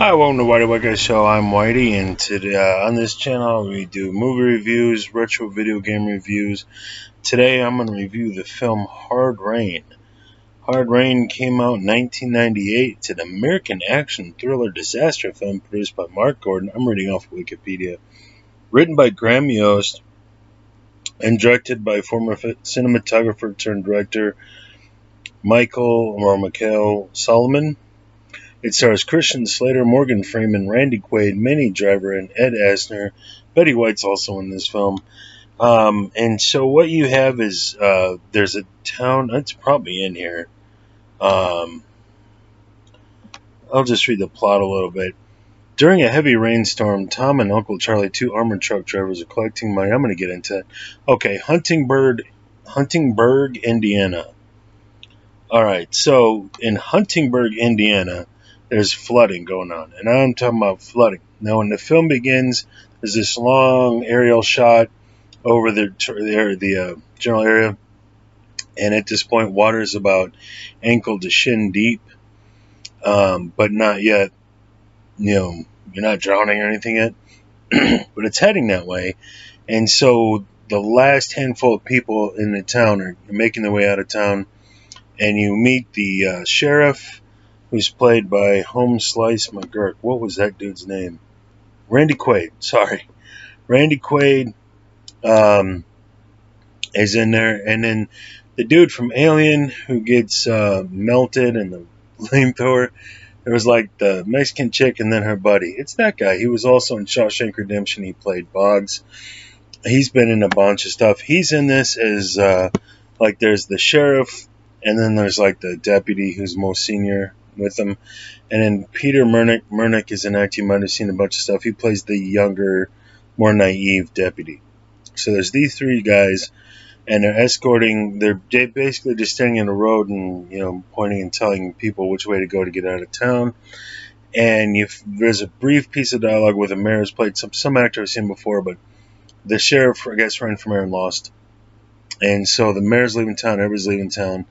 Hi, welcome to Whitey White Guy Show. I'm Whitey, and today on this channel we do movie reviews, retro video game reviews. Today I'm going to review the film Hard Rain. Hard Rain came out in 1998. It's an American action thriller disaster film produced by Mark Gordon. I'm reading off Wikipedia. Written by Graham Yost and directed by former cinematographer turned director Michael Solomon. It stars Christian Slater, Morgan Freeman, Randy Quaid, Minnie Driver, and Ed Asner. Betty White's also in this film. And so what you have is there's a town. It's probably in here. I'll just read the plot a little bit. During a heavy rainstorm, Tom and Uncle Charlie, two armored truck drivers, are collecting money. I'm going to get into it. Okay, Huntingburg, Indiana. All right, so in Huntingburg, Indiana, there's flooding going on, and I'm talking about flooding. Now, when the film begins, there's this long aerial shot over the general area, and at this point, water is about ankle to shin deep, but not yet. You're not drowning or anything yet, but it's heading that way, and so the last handful of people in the town are making their way out of town, and you meet the sheriff, who's played by Holmes Slice McGurk. What was that dude's name? Randy Quaid. Sorry. Randy Quaid is in there. And then the dude from Alien who gets melted in the flamethrower. There was like the Mexican chick and then her buddy. It's that guy. He was also in Shawshank Redemption. He played Boggs. He's been in a bunch of stuff. He's in this as like there's the sheriff, and then there's like the deputy who's most senior with him. And then Peter Murnick is an actor. You might have seen a bunch of stuff. He plays the younger, more naive deputy. So there's these three guys, and they're escorting. They're basically just standing in the road and pointing and telling people which way to go to get out of town. And there's a brief piece of dialogue where the mayor has played some actor I've seen before, but the sheriff, I guess, ran from air and lost. And so the mayor's leaving town. Everybody's leaving town.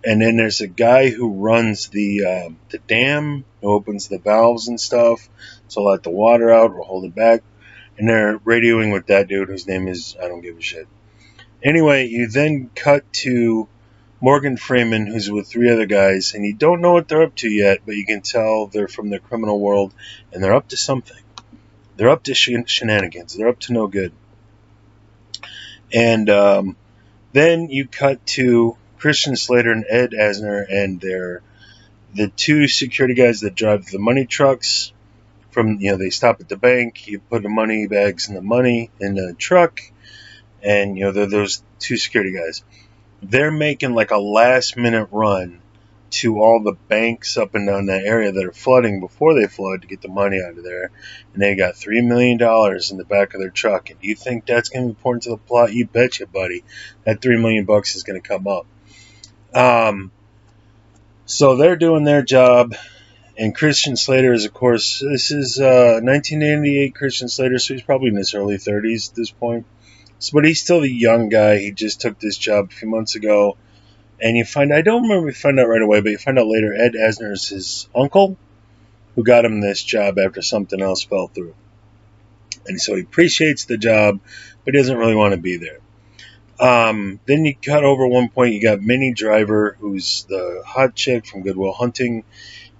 And then there's a guy who runs the dam, who opens the valves and stuff, so let the water out or hold it back. And they're radioing with that dude whose name is I don't give a shit. Anyway, you then cut to Morgan Freeman, who's with three other guys, and you don't know what they're up to yet, but you can tell they're from the criminal world, and they're up to something. They're up to shenanigans. They're up to no good. And then you cut to Christian Slater and Ed Asner, and they're the two security guys that drive the money trucks. They stop at the bank. You put the money bags and the money in the truck, and they're those two security guys. They're making like a last minute run to all the banks up and down that area that are flooding before they flood to get the money out of there, and they got $3 million in the back of their truck. And do you think that's going to be important to the plot? You betcha, buddy. That $3 million is going to come up. So they're doing their job, and Christian Slater is, of course, this is 1988 Christian Slater, so he's probably in his early 30s at this point. But he's still a young guy. He just took this job a few months ago. And I don't remember if you find out right away, but you find out later Ed Asner is his uncle who got him this job after something else fell through. And so he appreciates the job, but he doesn't really want to be there. Then you cut over one point, you got Minnie Driver, who's the hot chick from Good Will Hunting,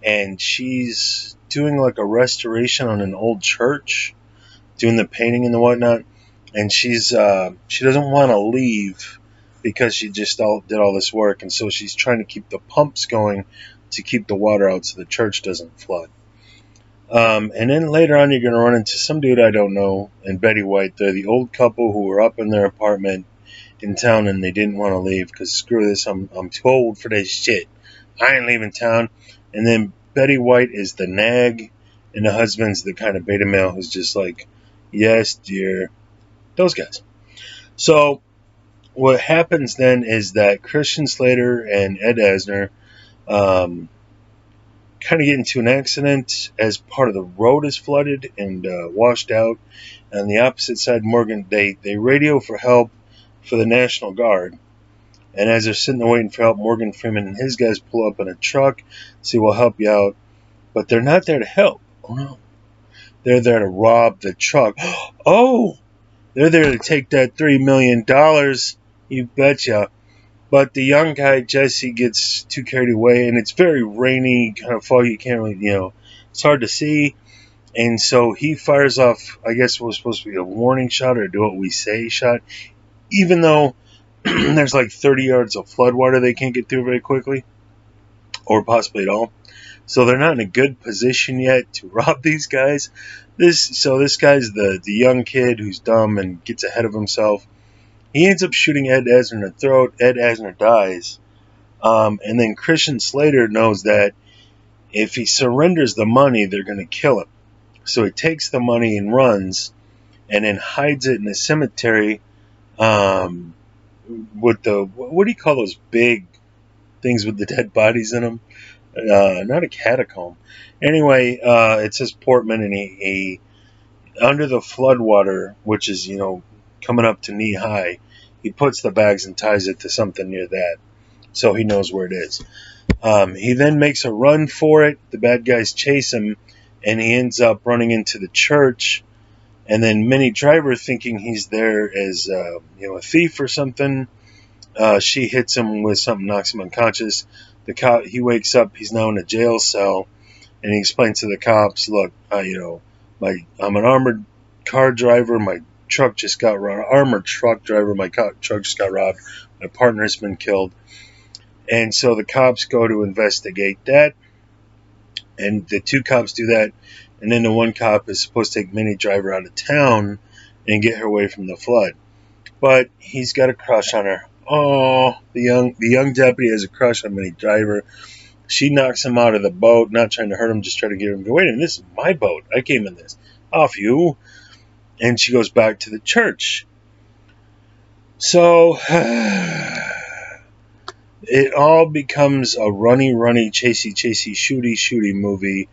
and she's doing like a restoration on an old church, doing the painting and the whatnot, and she doesn't want to leave because she just did all this work, and so she's trying to keep the pumps going to keep the water out so the church doesn't flood. And then later on, you're going to run into some dude I don't know and Betty White. They're the old couple who were up in their apartment in town, and they didn't want to leave because screw this, I'm too old for this shit. I ain't leaving town. And then Betty White is the nag, and the husband's the kind of beta male who's just like, yes, dear. Those guys. So what happens then is that Christian Slater and Ed Asner kind of get into an accident as part of the road is flooded and washed out. And on the opposite side, Morgan, they radio for help for the National Guard. And as they're sitting there waiting for help, Morgan Freeman and his guys pull up in a truck, say, we'll help you out. but they're not there to help. Oh no, they're there to rob the truck. Oh, they're there to take that $3 million. You betcha. But the young guy, Jesse, gets too carried away, and it's very rainy, kind of foggy. You can't really, it's hard to see. And so he fires off, I guess it was supposed to be a warning shot or do what we say shot, even though there's like 30 yards of floodwater they can't get through very quickly, or possibly at all. So they're not in a good position yet to rob these guys. This guy's the young kid who's dumb and gets ahead of himself. He ends up shooting Ed Asner in the throat. Ed Asner dies. And then Christian Slater knows that if he surrenders the money, they're going to kill him. So he takes the money and runs, and then hides it in a cemetery with what do you call those big things with the dead bodies in them? Not a catacomb. Anyway, it says Portman, and he under the floodwater, which is coming up to knee high, he puts the bags and ties it to something near that, so he knows where it is. He then makes a run for it. The bad guys chase him, and he ends up running into the church. And then Minnie Driver, thinking he's there as a thief or something, she hits him with something, knocks him unconscious. The cop, he wakes up. He's now in a jail cell, and he explains to the cops, "Look, I'm an armored car driver. My truck just got robbed. Armored truck driver. My truck just got robbed. My partner's been killed." And so the cops go to investigate that, and the two cops do that, and then the one cop is supposed to take Minnie Driver out of town and get her away from the flood. But he's got a crush on her. Oh, the young deputy has a crush on Minnie Driver. She knocks him out of the boat, not trying to hurt him, just trying to get him to go, "Wait a minute, this is my boat. I came in this. Off you." And she goes back to the church. So it all becomes a runny, chasey, shooty movie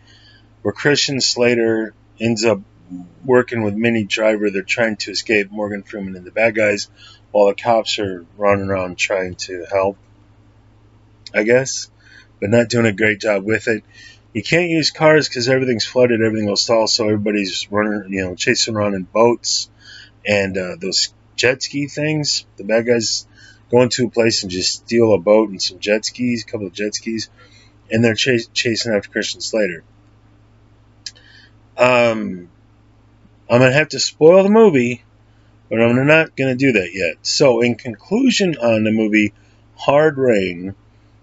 where Christian Slater ends up working with Minnie Driver. They're trying to escape Morgan Freeman and the bad guys, while the cops are running around trying to help, I guess, but not doing a great job with it. You can't use cars because everything's flooded, everything will stall, so everybody's running, chasing around in boats and those jet ski things. The bad guys go into a place and just steal a boat and some jet skis, a couple of jet skis, and they're chasing after Christian Slater. I'm going to have to spoil the movie, but I'm not going to do that yet. So, in conclusion on the movie Hard Rain,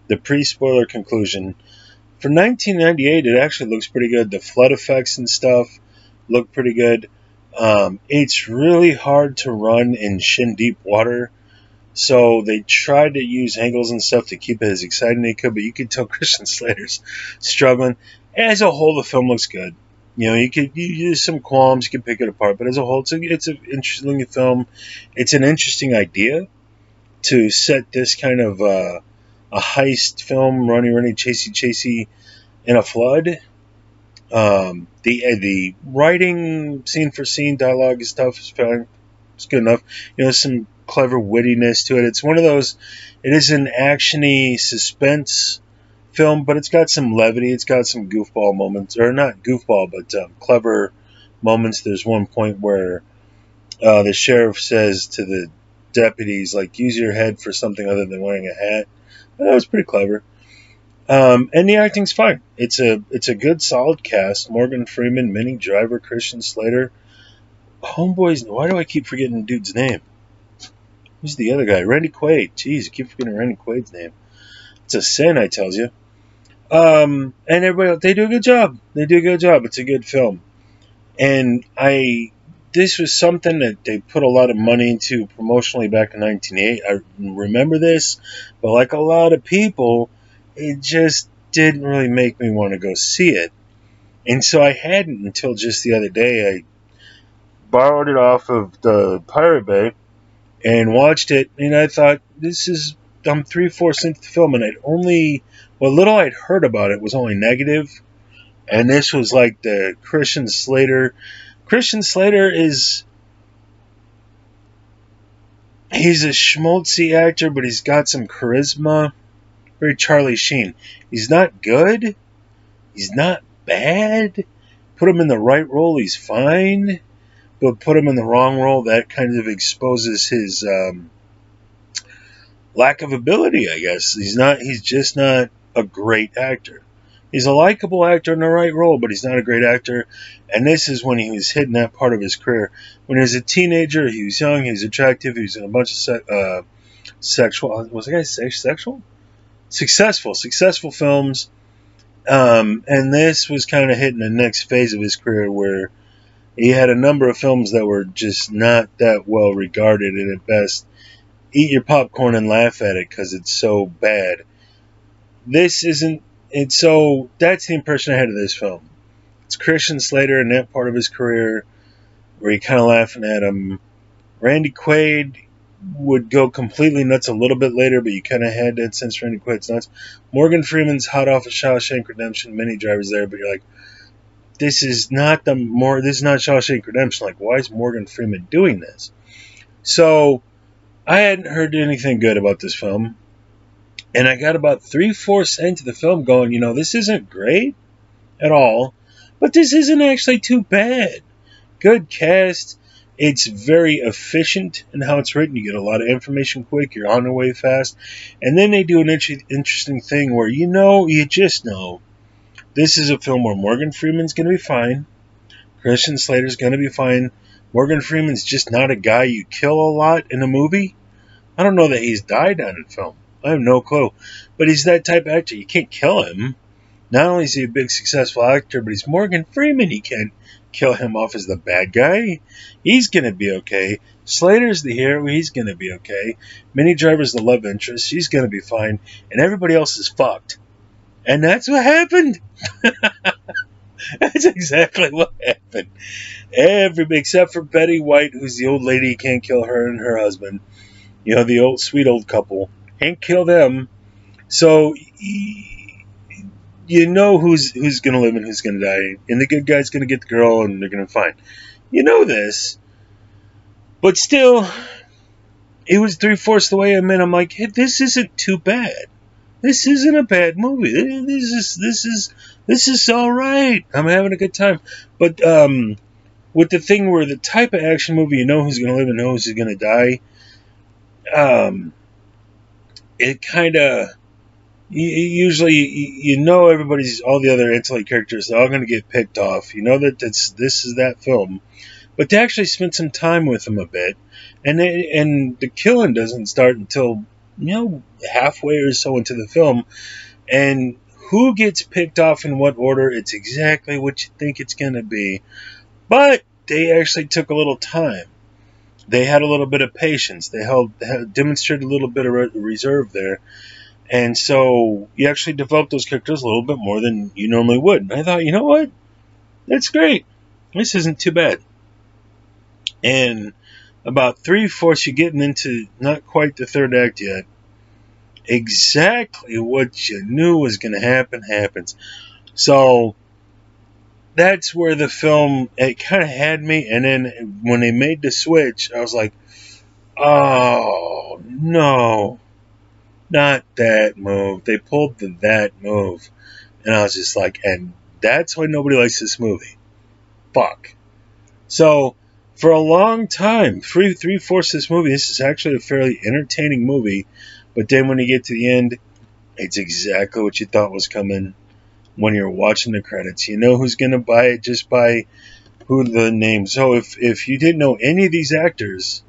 the pre-spoiler conclusion, for 1998, it actually looks pretty good. The flood effects and stuff look pretty good. It's really hard to run in shin-deep water, so they tried to use angles and stuff to keep it as exciting as they could, but you could tell Christian Slater's struggling. As a whole, the film looks good. You use some qualms, you can pick it apart, but as a whole, it's an interesting film. It's an interesting idea to set this kind of a heist film, runny, chasey in a flood. The writing, scene for scene, dialogue and stuff is fine. It's good enough. Some clever wittiness to it. It's one of those. It is an actiony suspense film, but it's got some levity. It's got some goofball moments, or not goofball, but clever moments. There's one point where the sheriff says to the deputies, like, "Use your head for something other than wearing a hat." That was pretty clever. And the acting's fine. It's a good, solid cast. Morgan Freeman, Minnie Driver, Christian Slater. Homeboys, why do I keep forgetting the dude's name? Who's the other guy? Randy Quaid. Jeez, I keep forgetting Randy Quaid's name. It's a sin, I tells you. And everybody else, they do a good job. It's a good film. And this was something that they put a lot of money into promotionally back in 1998. I remember this, but like a lot of people, it just didn't really make me want to go see it. And so I hadn't until just the other day. I borrowed it off of the Pirate Bay and watched it, and I thought, I'm 3/4 into the film, and what little I'd heard about it was only negative, and this was like the Christian Slater. Christian Slater he's a schmaltzy actor, but he's got some charisma, very Charlie Sheen. He's not good, he's not bad. Put him in the right role, he's fine. But put him in the wrong role, that kind of exposes his lack of ability, I guess. He's just not a great actor. He's a likable actor in the right role, but he's not a great actor. And this is when he was hitting that part of his career. When he was a teenager, he was young, he was attractive, he was in a bunch of sexual, was the guy sexual? Successful films. And this was kind of hitting the next phase of his career where he had a number of films that were just not that well regarded, and at best, eat your popcorn and laugh at it because it's so bad. This isn't. And so that's the impression I had of this film. It's Christian Slater in that part of his career where you're kind of laughing at him. Randy Quaid would go completely nuts a little bit later, but you kind of had that sense Randy Quaid's nuts. Morgan Freeman's hot off of Shawshank Redemption. Many drivers there, but you're like, this is not Shawshank Redemption. Like, why is Morgan Freeman doing this? So I hadn't heard anything good about this film. And I got about 3/4 into the film going, this isn't great at all, but this isn't actually too bad. Good cast. It's very efficient in how it's written. You get a lot of information quick. You're on the way fast. And then they do an interesting thing where you just know this is a film where Morgan Freeman's going to be fine. Christian Slater's going to be fine. Morgan Freeman's just not a guy you kill a lot in a movie. I don't know that he's died on a film. I have no clue. But he's that type of actor. You can't kill him. Not only is he a big successful actor, but he's Morgan Freeman. You can't kill him off as the bad guy. He's going to be okay. Slater's the hero. He's going to be okay. Minnie Driver's the love interest. She's going to be fine. And everybody else is fucked. And that's what happened. That's exactly what happened. Everybody, except for Betty White, who's the old lady, can't kill her and her husband. The old sweet old couple. Can't kill them. So who's going to live and who's going to die. And the good guy's going to get the girl and they're going to find. This. But still, it was 3/4 the way I'm like, hey, this isn't too bad. This isn't a bad movie. This is all right. I'm having a good time. But with the thing where the type of action movie, who's going to live and who's going to die, it kind of usually all the other Antilles characters are all going to get picked off. That this is that film, but they actually spent some time with them a bit, and the killing doesn't start until halfway or so into the film, and who gets picked off in what order, it's exactly what you think it's going to be, but they actually took a little time. They had a little bit of patience. They demonstrated a little bit of reserve there. And so you actually develop those characters a little bit more than you normally would. And I thought, you know what? That's great. This isn't too bad. And about 3/4, you're getting into not quite the third act yet. Exactly what you knew was going to happen happens. So that's where the film, it kind of had me. And then when they made the switch, I was like, oh, no. Not that move. They pulled that move. And I was just like, and that's why nobody likes this movie. Fuck. So, for a long time, 3/4 of this movie, this is actually a fairly entertaining movie. But then when you get to the end, it's exactly what you thought was coming when you're watching the credits. You know who's going to buy it just by who the name. So if you didn't know any of these actors,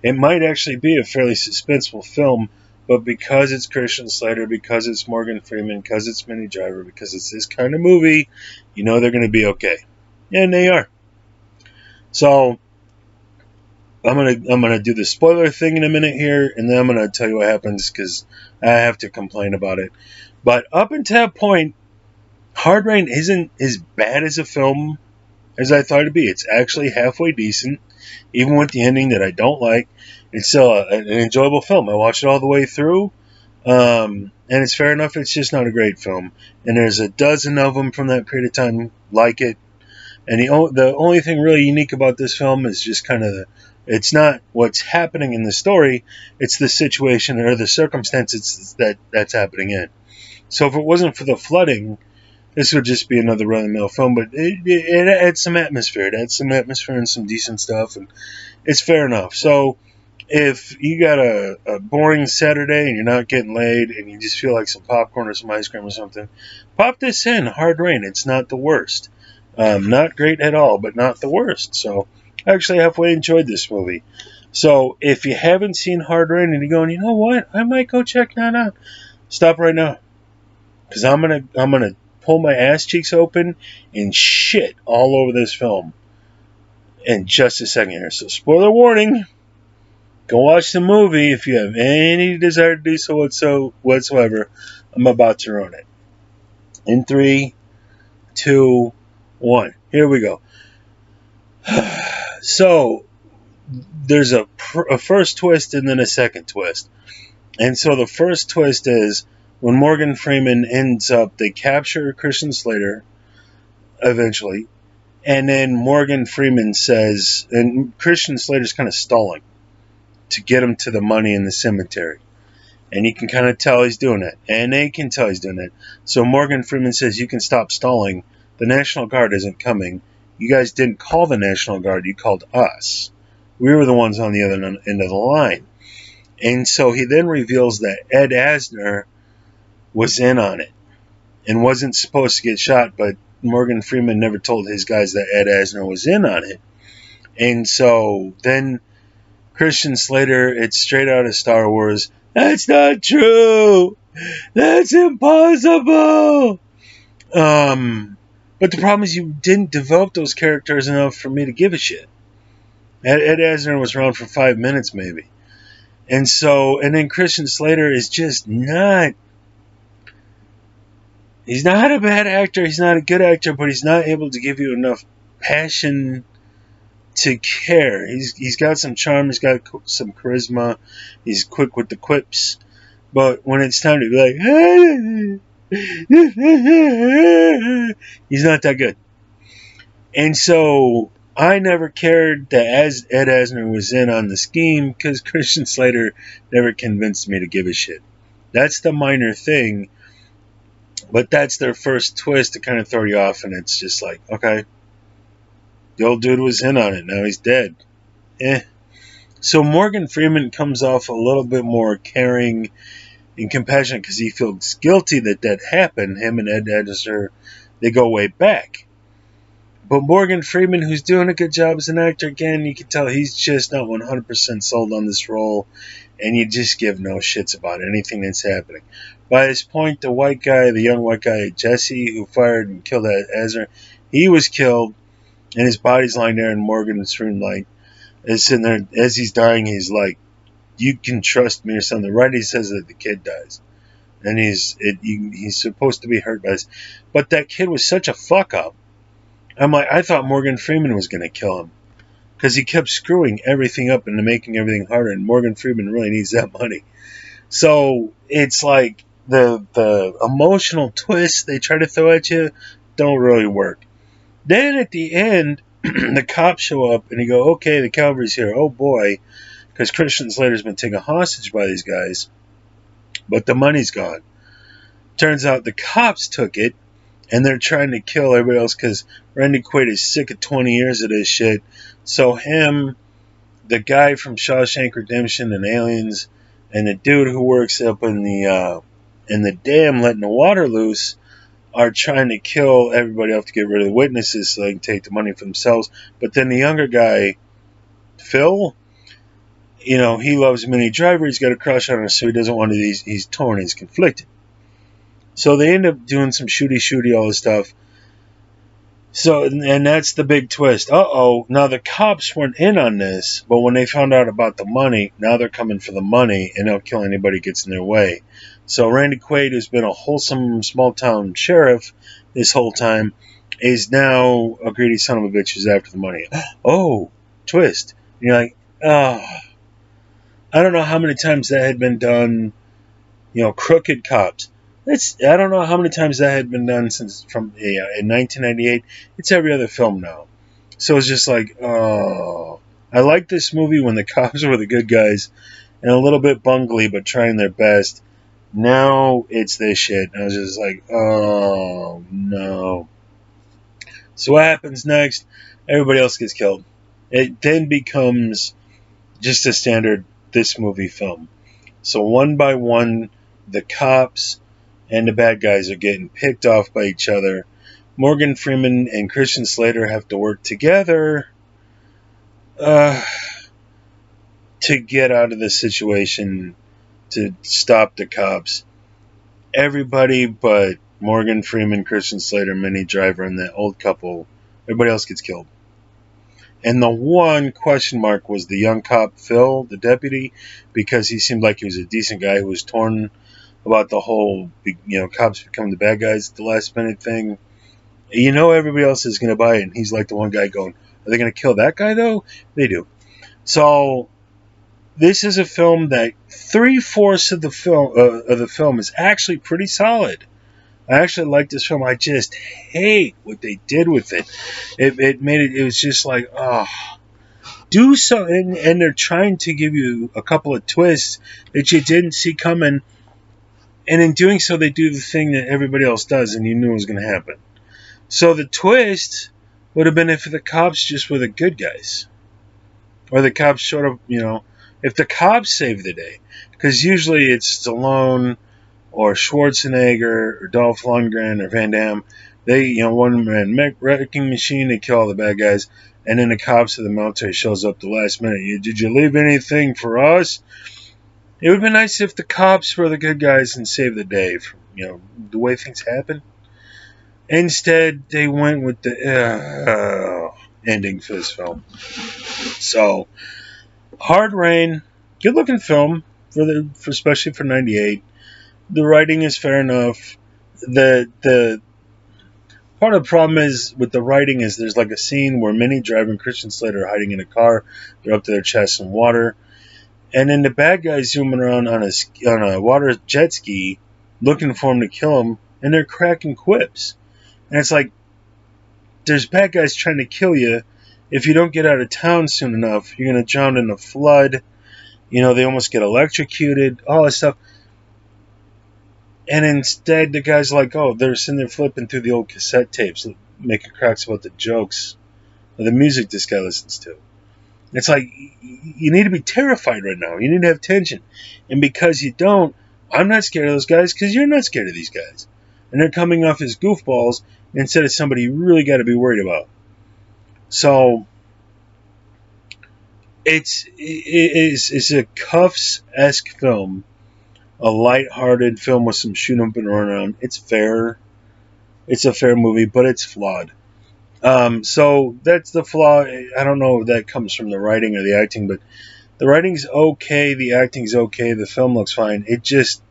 it might actually be a fairly suspenseful film. But because it's Christian Slater, because it's Morgan Freeman, because it's Minnie Driver, because it's this kind of movie, they're going to be okay. And they are. So I'm gonna do the spoiler thing in a minute here, and then I'm gonna tell you what happens because I have to complain about it. But up until that point, Hard Rain isn't as bad as a film as I thought it'd be. It's actually halfway decent, even with the ending that I don't like. It's still an enjoyable film. I watched it all the way through, and it's fair enough. It's just not a great film, and there's a dozen of them from that period of time like it. And the only thing really unique about this film is just kind of it's not what's happening in the story, it's the situation or the circumstances that's happening in. So if it wasn't for the flooding, This would just be another run-of-the-mill film, but it adds some atmosphere. It adds some atmosphere and some decent stuff, and it's fair enough. So if you got a boring Saturday and you're not getting laid and you just feel like some popcorn or some ice cream or something, pop this in, Hard Rain. It's not the worst. Not great at all, but not the worst. So I actually halfway enjoyed this movie. So if you haven't seen Hard Rain and you're going, you know what, I might go check that out, stop right now. Because I'm gonna pull my ass cheeks open and shit all over this film in just a second here. So spoiler warning. Go watch the movie if you have any desire to do so whatsoever. I'm about to ruin it. In 3, 2, 1. Here we go. So there's a first twist and then a second twist. And so the first twist is when Morgan Freeman ends up, they capture Christian Slater eventually. And then Morgan Freeman says, and Christian Slater's kind of stalling to get him to the money in the cemetery. And you can kind of tell he's doing it. And they can tell he's doing it. So Morgan Freeman says, you can stop stalling. The National Guard isn't coming. You guys didn't call the National Guard. You called us. We were the ones on the other end of the line. And so he then reveals that Ed Asner was in on it and wasn't supposed to get shot, but Morgan Freeman never told his guys that Ed Asner was in on it. And so then Christian Slater, it's straight out of Star Wars. That's not true. That's impossible. But the problem is you didn't develop those characters enough for me to give a shit. Ed Asner was around for 5 minutes maybe. And then Christian Slater is just not, he's not a bad actor, he's not a good actor, but he's not able to give you enough passion to care. He's got some charm, he's got some charisma, he's quick with the quips, but when it's time to be like, he's not that good. And so I never cared that Ed Asner was in on the scheme because Christian Slater never convinced me to give a shit. That's the minor thing, but that's their first twist to kind of throw you off, and it's just like, okay, the old dude was in on it, now he's dead. So Morgan Freeman comes off a little bit more caring and compassionate because he feels guilty that happened. Him and Ed Asner, they go way back. But Morgan Freeman, who's doing a good job as an actor, again, you can tell he's just not 100% sold on this role, and you just give no shits about anything that's happening. By this point, the young white guy, Jesse, who fired and killed Asner, he was killed, and his body's lying there, and Morgan's Freeman is sitting there. As he's dying, he's like, you can trust me or something. Right, he says that the kid dies. And he's supposed to be hurt by this. But that kid was such a fuck-up. I thought Morgan Freeman was going to kill him because he kept screwing everything up and making everything harder, and Morgan Freeman really needs that money. So it's like the emotional twists they try to throw at you don't really work. Then at the end, the cops show up and you go, okay, the cavalry's here. Oh boy, because Christian Slater's been taken hostage by these guys, but the money's gone. Turns out the cops took it. And they're trying to kill everybody else because Randy Quaid is sick of 20 years of this shit. So him, the guy from Shawshank Redemption and Aliens, and the dude who works up in the dam letting the water loose are trying to kill everybody else to get rid of the witnesses so they can take the money for themselves. But then the younger guy, Phil, he loves Minnie Driver. He's got a crush on her, so he doesn't want to. He's torn. He's conflicted. So they end up doing some shooty, all this stuff. So, and that's the big twist. Now the cops weren't in on this, but when they found out about the money, now they're coming for the money, and they'll kill anybody who gets in their way. So Randy Quaid, who's been a wholesome small-town sheriff this whole time, is now a greedy son of a bitch who's after the money. Oh, twist. And you're like, I don't know how many times that had been done, crooked cops. I don't know how many times that had been done in 1998. It's every other film now. So it's just like, I like this movie when the cops were the good guys and a little bit bungly but trying their best. Now it's this shit. And I was just like, oh no. So what happens next? Everybody else gets killed. It then becomes just a standard this movie film. So one by one, the cops and the bad guys are getting picked off by each other. Morgan Freeman and Christian Slater have to work together uh, to get out of the situation, to stop the cops. Everybody but Morgan Freeman, Christian Slater, Minnie Driver, and that old couple, everybody else gets killed. And the one question mark was the young cop, Phil, the deputy, because he seemed like he was a decent guy who was torn about the whole, cops become the bad guys at the last minute thing. Everybody else is going to buy it, and he's like the one guy going, are they going to kill that guy, though? They do. So this is a film that 3/4 of the film is actually pretty solid. I actually like this film. I just hate what they did with it. It made it. It was just like, oh, do something, and they're trying to give you a couple of twists that you didn't see coming, and in doing so, they do the thing that everybody else does, and you knew it was going to happen. So the twist would have been if the cops just were the good guys, or the cops showed up. If the cops saved the day, because usually it's Stallone or Schwarzenegger or Dolph Lundgren or Van Damme. They, one man wrecking machine, they kill all the bad guys, and then the cops of the military shows up the last minute. Did you leave anything for us? It would be nice if the cops were the good guys and saved the day from, the way things happen. Instead, they went with the ending for this film. So, Hard Rain, good looking film for especially for '98. The writing is fair enough. The part of the problem is with the writing is there's like a scene where Minnie Driver and Christian Slater are hiding in a car. They're up to their chests in water, and then the bad guys zooming around on a water jet ski, looking for him to kill him, and they're cracking quips. And it's like, there's bad guys trying to kill you. If you don't get out of town soon enough, you're gonna drown in a flood. They almost get electrocuted. All this stuff. And instead, the guy's like, oh, they're sitting there flipping through the old cassette tapes, making cracks about the jokes or the music this guy listens to. It's like, you need to be terrified right now. You need to have tension. And because you don't, I'm not scared of those guys because you're not scared of these guys. And they're coming off as goofballs instead of somebody you really got to be worried about. So, it's a Cuffs-esque film. A light-hearted film with some shooting up and running around. It's fair. It's a fair movie, but it's flawed. So that's the flaw. I don't know if that comes from the writing or the acting, but the writing's okay, the acting's okay, the film looks fine. It just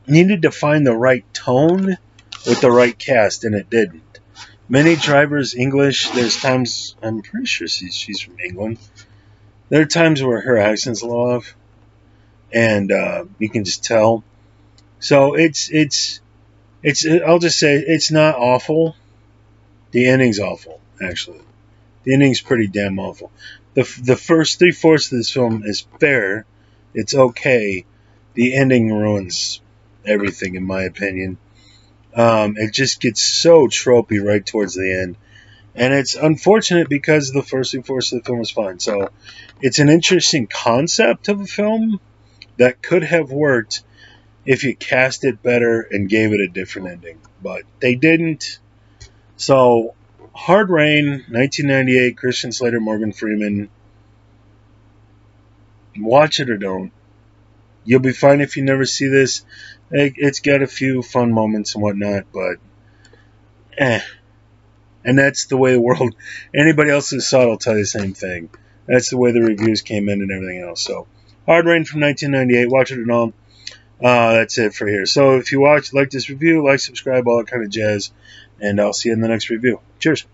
needed to find the right tone with the right cast, and it didn't. Minnie Driver's English. There's times, I'm pretty sure she's from England. There are times where her accent's a little off. And you can just tell. So it's I'll just say it's not awful. The ending's awful, actually. The ending's pretty damn awful. The first 3/4 of this film is fair. It's okay. The ending ruins everything, in my opinion. It just gets so tropey right towards the end. And it's unfortunate because the first 3/4 of the film was fine. So it's an interesting concept of a film that could have worked if you cast it better and gave it a different ending. But they didn't. So, Hard Rain, 1998, Christian Slater, Morgan Freeman. Watch it or don't. You'll be fine if you never see this. It's got a few fun moments and whatnot, but And that's the way the world, anybody else who saw it will tell you the same thing. That's the way the reviews came in and everything else. So, Hard Rain from 1998. Watch it or don't. That's it for here. So if you like this review, like, subscribe, all that kind of jazz. And I'll see you in the next review. Cheers.